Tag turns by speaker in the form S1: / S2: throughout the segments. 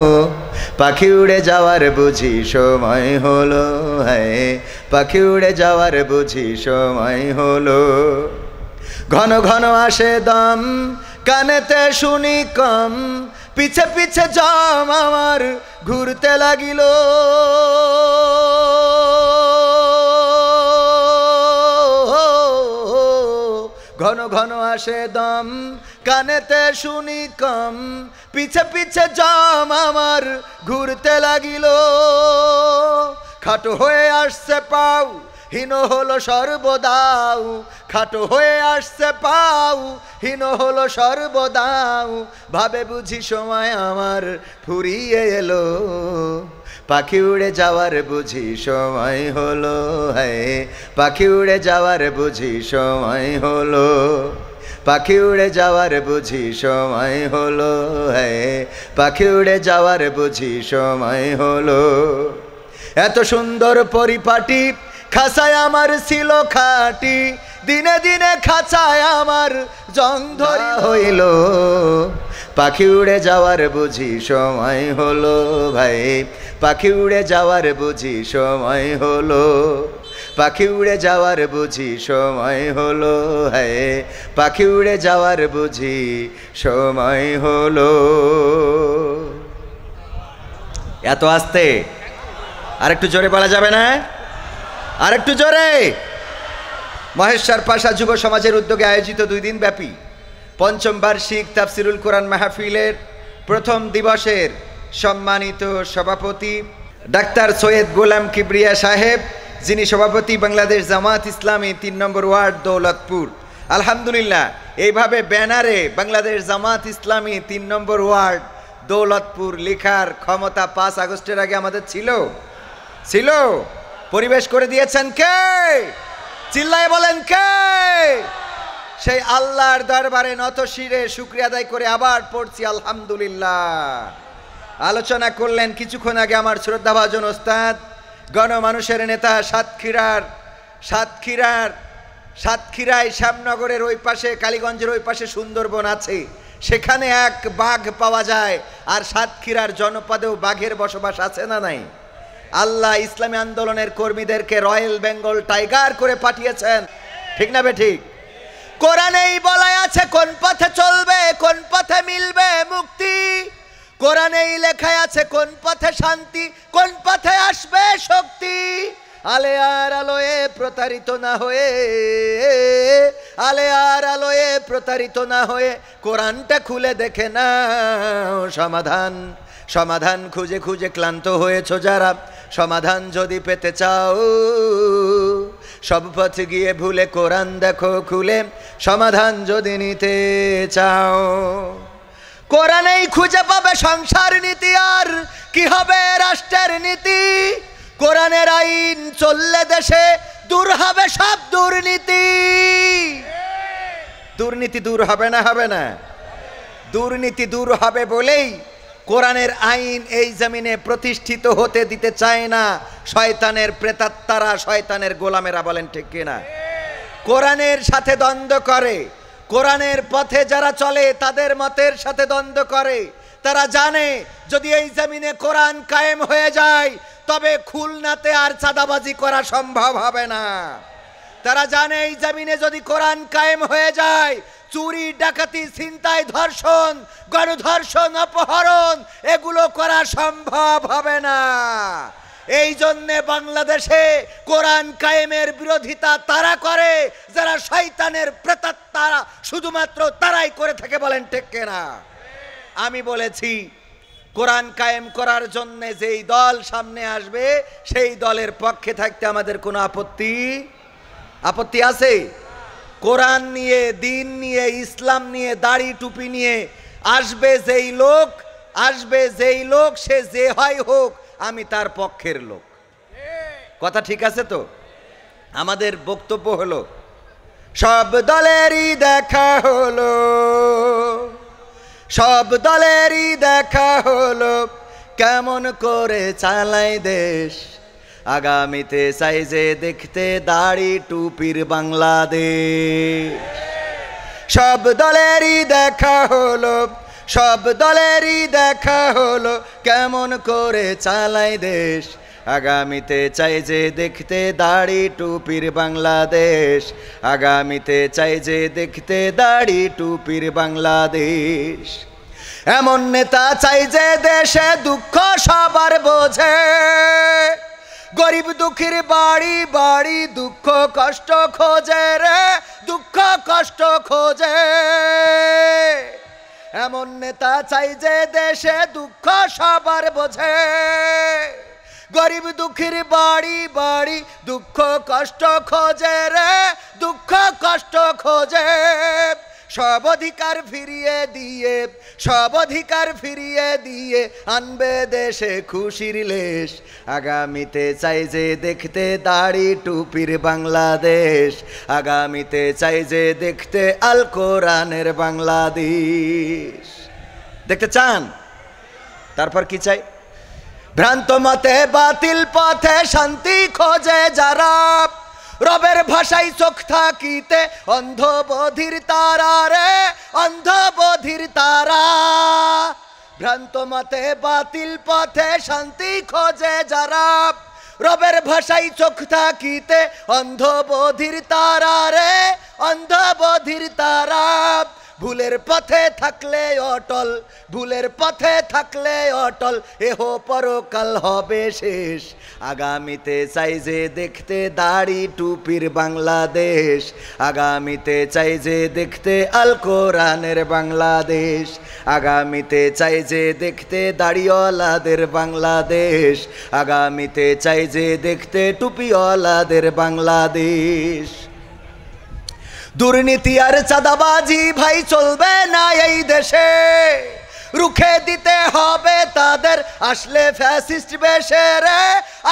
S1: পাখি উড়ে যাওয়ার বুঝি সময় হলো, হ্যাঁ পাখি উড়ে যাওয়ার বুঝি সময় হলো। ঘন ঘন আসে দম, কানেতে শুনি কম, পিছে পিছে জম আমার ঘুরতে লাগিল। ঘন ঘন আসে দম, কানেতে শুনি কম, পিছে পিছে জম আমার ঘুরতে লাগিল। খাটো হয়ে আসছে পাও, হীন হলো সর্বদাও, খাটো হয়ে আসছে পাও, হীন হলো সর্বদাও। ভাবে বুঝি সময় আমার ফুরিয়ে এলো, পাখি উড়ে যাওয়ার বুঝি সময় হলো, হ্যাঁ পাখি উড়ে যাওয়ার বুঝি সময় হলো। পাখি উড়ে যাওয়ার বুঝি সময় হলো, হ্যাঁ পাখি উড়ে যাওয়ার বুঝি সময় হলো। এত সুন্দর পরিপাটি খাঁচায় আমার ছিল খাটি, দিনে দিনে খাঁচায় আমার জং ধরা হইল। পাখি উড়ে যাওয়ার বুঝি সময় হলো, ভাই পাখি উড়ে যাওয়ার বুঝি সময় হলো। পাখি উড়ে যাওয়ার বুঝি সময় হলো, হ্যাঁ পাখি উড়ে যাওয়ার বুঝি সময় হলো। এত আস্তে আরেকটু জোরে বলা যাবে না? আরেকটু জোরে। মহেশ্বর পাশা যুব সমাজের উদ্যোগে আয়োজিত 2 দিন ব্যাপী পঞ্চম বার্ষিক তাফসিরুল কোরআন মাহফিলের প্রথম দিবসের সম্মানিত সভাপতি ডাক্তার সৈয়দ গোলাম কিবরিয়া সাহেব, যিনি সভাপতি বাংলাদেশ জামাত ইসলামী 3 নম্বর ওয়ার্ড দৌলতপুর। আলহামদুলিল্লাহ, এইভাবে ব্যানারে বাংলাদেশ জামাত ইসলামী 3 নম্বর ওয়ার্ড দৌলতপুর লেখার ক্ষমতা 5 আগস্টের আগে আমাদের ছিল। পরিবেশ করে দিয়েছেন কে? চিল্লায় বলেন কে? সেই আল্লাহর দরবারে নত শিরে শুকরিয়া আদায় করে আবার পড়ছি আলহামদুলিল্লাহ। আলোচনা করলেন কিছুক্ষণ আগে আমার শ্রদ্ধাভাজন ওস্তাদ, গণমানুষের নেতা, সাতক্ষীরায় শ্যামনগরের ওই পাশে, কালীগঞ্জের ওই পাশে সুন্দরবন আছে, সেখানে এক বাঘ পাওয়া যায়। আর সাতক্ষীরার জনপদেও বাঘের বসবাস আছে না নাই? আল্লাহ ইসলামী আন্দোলনের কর্মীদেরকে রয়্যাল বেঙ্গল টাইগার করে পাঠিয়েছেন, ঠিক না বেঠিক? কোরআনেই বলা আছে কোন পথে চলবে, কোন পথে মিলবে মুক্তি। কোরআনেই লেখা আছে কোন পথে শান্তি, কোন পথে আসবে শক্তি। আলে আর আলোয়ে প্রতারিত না হয়ে, আলে আর আলোয়ে প্রতারিত না হয়ে কোরআনটা খুলে দেখে নাও সমাধান খুঁজে খুঁজে ক্লান্ত হয়েছ যারা, সমাধান যদি পেতে চাও সব পথে গিয়ে ভুলে কোরআন দেখো খুলে, সমাধান যদি নিতে চাও। কোরআনেই খুঁজে পাবে সংসার নীতি, আর কি হবে রাষ্ট্রের নীতি। কোরআনের আইন চললে দেশে দূর হবে সব দুর্নীতি। দুর্নীতি দূর হবে না? হবে না? দুর্নীতি দূর হবে বলেই কোরআনের আইন এই জমিনে প্রতিষ্ঠিত হতে দিতে চায় না শয়তানের প্রেতাত্মারা, শয়তানের গোলামেরা। বলেন ঠিক কিনা? কোরআনের সাথে দ্বন্দ্ব করে, কোরআনের পথে যারা চলে তাদের মতের সাথে দ্বন্দ্ব করে। তারা জানে যদি এই জমিনে কোরআন কায়েম হয়ে যায় তবে খুলনাতে আর চাঁদাবাজি করা সম্ভব হবে না। তারা জানে এই জমিনে যদি কোরআন কায়েম হয়ে যায় চুরি, ডাকাতি, ছিনতাই, ধর্ষণ, গণধর্ষণ, অপহরণ এগুলো করা সম্ভব হবে না। এই জন্যে বাংলাদেশে কোরআন কায়েমের বিরোধিতা তারা করে যারা শয়তানের প্রেতাত্মারা, শুধুমাত্র তারাই করে থাকে। বলেন ঠিক কিনা? আমি বলেছি কোরআন কায়েম করার জন্য যেই দল সামনে আসবে সেই দলের পক্ষে থাকতে আমাদের কোনো আপত্তি আছে? কোরআন নিয়ে, দিন নিয়ে, ইসলাম নিয়ে, দাড়ি টুপি নিয়ে আসবে যেই লোক সে যে হয় হোক, আমি তার পক্ষের লোক। কথা ঠিক আছে তো? আমাদের বক্তব্য হলো সব দলেরই দেখা হলো, সব দলেরই দেখা হলো কেমন করে চালায় দেশ। আগামীতে চাই যে দেখতে দাড়ি টুপির বাংলাদেশ। সব দলেরই দেখা হলো সব দলেরই দেখা হলো কেমন করে চালায় দেশ। আগামীতে চাই যে দেখতে দাড়ি টুপির বাংলাদেশ। আগামীতে চাই যে দেখতে দাড়ি টুপির বাংলাদেশ। এমন নেতা চাই যে দেশে দুঃখ সবার বোঝে, গরিব দুঃখীর বাড়ি বাড়ি দুঃখ কষ্ট খোঁজে রে, দুঃখ কষ্ট খোঁজে। এমন নেতা চাই যে দেশে দুঃখ সবার বোঝে, গরিব দুঃখীর বাড়ি বাড়ি দুঃখ কষ্ট খোঁজে রে, দুঃখ কষ্ট খোঁজে। সব অধিকার ফিরিয়ে দিয়ে, সব অধিকার ফিরিয়ে দিয়ে আনবে দেশে খুশির লেশ। আগামীতে চাই যে দেখতে দাড়ি টুপির বাংলাদেশ। আগামীতে চাই যে দেখতে আল কোরআনের বাংলাদেশ। দেখতে চান? তারপর কি চাই? ভ্রান্ত মতে বাতিল পথে শান্তি খোঁজে যারা, রবের ভাষায় চোখ থাকিতে অন্ধ বধির তারা রে, অন্ধ বধির তারা। ভ্রান্ত মতে বাতিল পথে শান্তি খোঁজে যারা, রবের ভাষায় চোখ থাকিতে অন্ধ বধির তারা রে, অন্ধ বধির তারা। ভুলের পথে থাকলে অটল, ভুলের পথে থাকলে অটল, এহ পরকাল হবে শেষ। আগামীতে চাই যে দেখতে দাড়ি টুপির বাংলাদেশ। আগামীতে চাই যে দেখতে আল কোরআনের বাংলাদেশ। আগামীতে চাই যে দেখতে দাড়িওয়ালাদের বাংলাদেশ। আগামীতে চাই যে দেখতে টুপিওয়ালাদের বাংলাদেশ। দুর্নীতি আর চাঁদাবাজি ভাই চলবে না এই দেশে, রুখে দিতে হবে তাদের আসলে ফ্যাসিস্ট বেশে রে,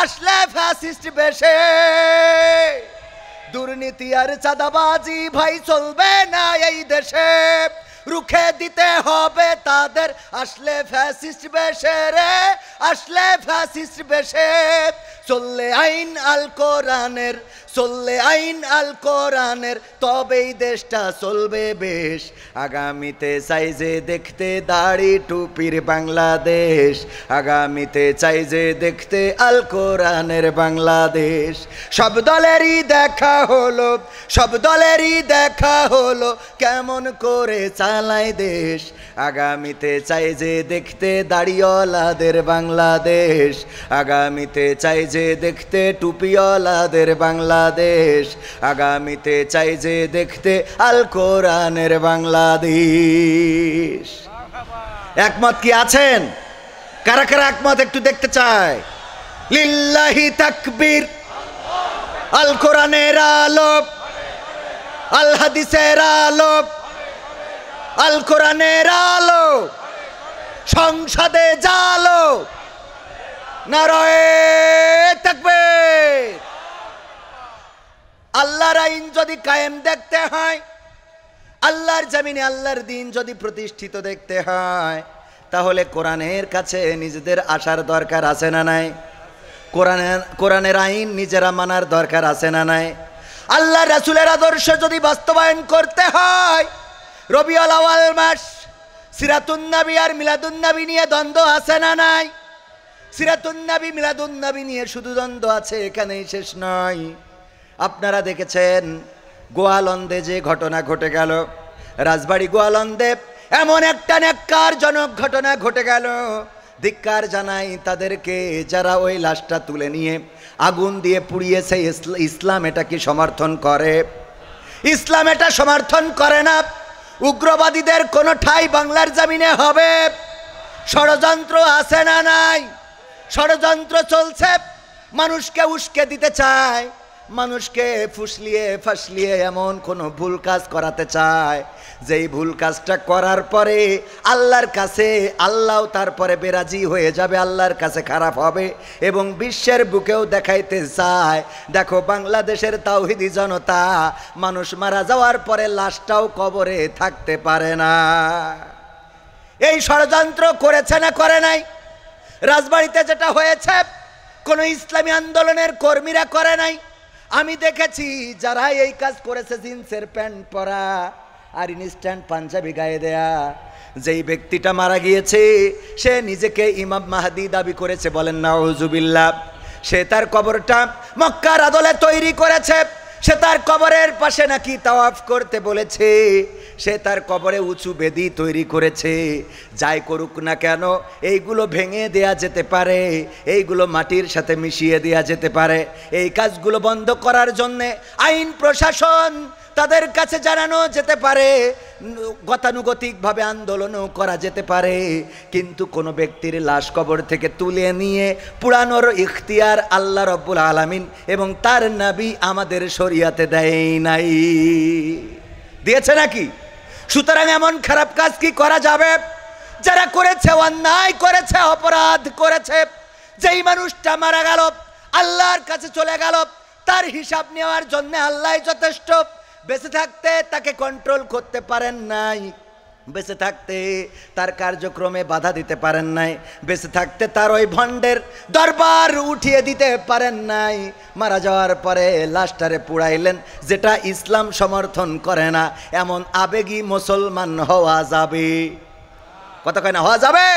S1: আসলে ফ্যাসিস্ট বেশে। দুর্নীতি আর চাঁদাবাজি ভাই চলবে না এই দেশে, রুখে দিতে হবে তাদের আসলে ফ্যাসিস্ট বেশে রে, আসলে ফ্যাসিস্ট বেশে। চললে আইন আল কোরআনের, চললে আইন আল কোরআনের, তবেই দেশটা চলবে বেশ। আগামীতে চাই যে দেখতে দাড়ি টুপির বাংলাদেশ। আগামীতে চাই যে দেখতে আল কোরআনের বাংলাদেশ। সব দলেরই দেখা হলো, সব দলেরই দেখা হলো কেমন করে চালায় দেশ। আগামীতে চাই যে দেখতে দাড়িওয়ালাদের বাংলাদেশ। আগামীতে চাই যে দেখতে টুপিওয়ালাদের বাংলাদেশ। আগামীতে চাই যে দেখতে আল কোরআনের বাংলাদেশ। একমত কি আছেন? কারা কারা একমত একটু দেখতে চায়? লিল্লাহি তাকবীর। আল কোরআনের আলো, আল হাদিসের আলো, আল কোরআনের আলো, সংসদে জালো, নারায়ে তাকবীর। আল্লাহর আইন যদি কায়েম দেখতে হয়, আল্লাহর জমিনে আল্লাহর দিন যদি প্রতিষ্ঠিত দেখতে হয়, তাহলে কোরআনের কাছে নিজেদের আসার দরকার আছে না নাই? কোরআনের আইন নিজেরা মানার দরকার আছে না নাই? আল্লাহ রাসূলের আদর্শ যদি বাস্তবায়ন করতে হয়, রবিউল আউয়াল মাস, সিরাতুন নবী আর মিলাদুন নবী নিয়ে দ্বন্দ্ব আছে না নাই? সিরাতুন নবী মিলাদুন নবী নিয়ে শুধু দ্বন্দ্ব আছে, এখানেই শেষ নয়। আপনারা দেখেছেন গোয়ালন্দে যে ঘটনা ঘটে গেল, রাজবাড়ি গোয়ালন্দে এমন একটা ন্যাক্কারজনক ঘটনা ঘটে গেল। ধিক্কার জানাই তাদেরকে যারা ওই লাশটা তুলে নিয়ে আগুন দিয়ে পুড়িয়েছে। ইসলাম এটা কি সমর্থন করে? ইসলাম এটা সমর্থন করে না। উগ্রবাদীদের কোনো ঠাঁই বাংলার জমিনে হবে? ষড়যন্ত্র আছে না নাই? ষড়যন্ত্র চলছে, মানুষকে উস্কে দিতে চায়, মানুষকে ফুসলিয়ে ফাসলিয়ে এমন কোনো ভুল কাজ করাতে চায়, যেই ভুল কাজটা করার পরে আল্লাহর কাছে আল্লাহও তারপরে বেরাজি হয়ে যাবে, আল্লাহর কাছে খারাপ হবে এবং বিশ্বের বুকেও দেখাইতে চায়, দেখো বাংলাদেশের তাওহীদি জনতা মানুষ মারা যাওয়ার পরে লাশটাও কবরে থাকতে পারে না। এই ষড়যন্ত্র করেছে না করে নাই? রাজবাড়িতে যেটা হয়েছে কোনো ইসলামী আন্দোলনের কর্মীরা করে নাই। আমি দেখেছি যারা এই কাজ করেছে জিন্সের প্যান্ট পরা আর ইনস্ট্যান্ট পাঞ্জাবি গায়ে দেয়া, যেই ব্যক্তিটা মারা গিয়েছে সে নিজেকে ইমাম মাহদি দাবি করেছে, বলেন নাউজুবিল্লাহ। সে তার কবরটা মক্কার আদলে তৈরি করেছে, সে তার কবরের পাশে নাকি তাওয়াফ করতে বলেছে, সে তার কবরে উঁচু বেদি তৈরি করেছে। যাই করুক না কেন এইগুলো ভেঙে দেয়া যেতে পারে, এইগুলো মাটির সাথে মিশিয়ে দেয়া যেতে পারে। এই কাজগুলো বন্ধ করার জন্যে আইন প্রশাসন তাদের কাছে জানানো যেতে পারে, গতানুগতিকভাবে আন্দোলনও করা যেতে পারে, কিন্তু কোনো ব্যক্তির লাশ কবর থেকে তুলে নিয়ে পুরানোর ইখতিয়ার আল্লাহ রব্বুল আলামিন এবং তার নবী আমাদের শরীয়তে দেয় নাই। দিয়েছে নাকি? সুতরাং এমন খারাপ কাজ কি করা যাবে? যারা করেছে, অন্যায় করেছে, অপরাধ করেছে, যেই মানুষটা মারা গেল আল্লাহর কাছে চলে গেল, তার হিসাব নেওয়ার জন্য আল্লাহ যথেষ্ট। বেঁচে থাকতে তাকে কন্ট্রোল করতে পারেন নাই, বেঁচে থাকতে তার কার্যক্রমে বাধা দিতে পারেন নাই, বেঁচে থাকতে তার ওই ভণ্ডের দরবার উঠিয়ে দিতে পারেন নাই। মারা যাওয়ার পরে লাশটারে পুড়াইলেন, যেটা ইসলাম সমর্থন করে না। এমন আবেগী মুসলমান হওয়া যাবে? কথা কয় না, হওয়া যাবে?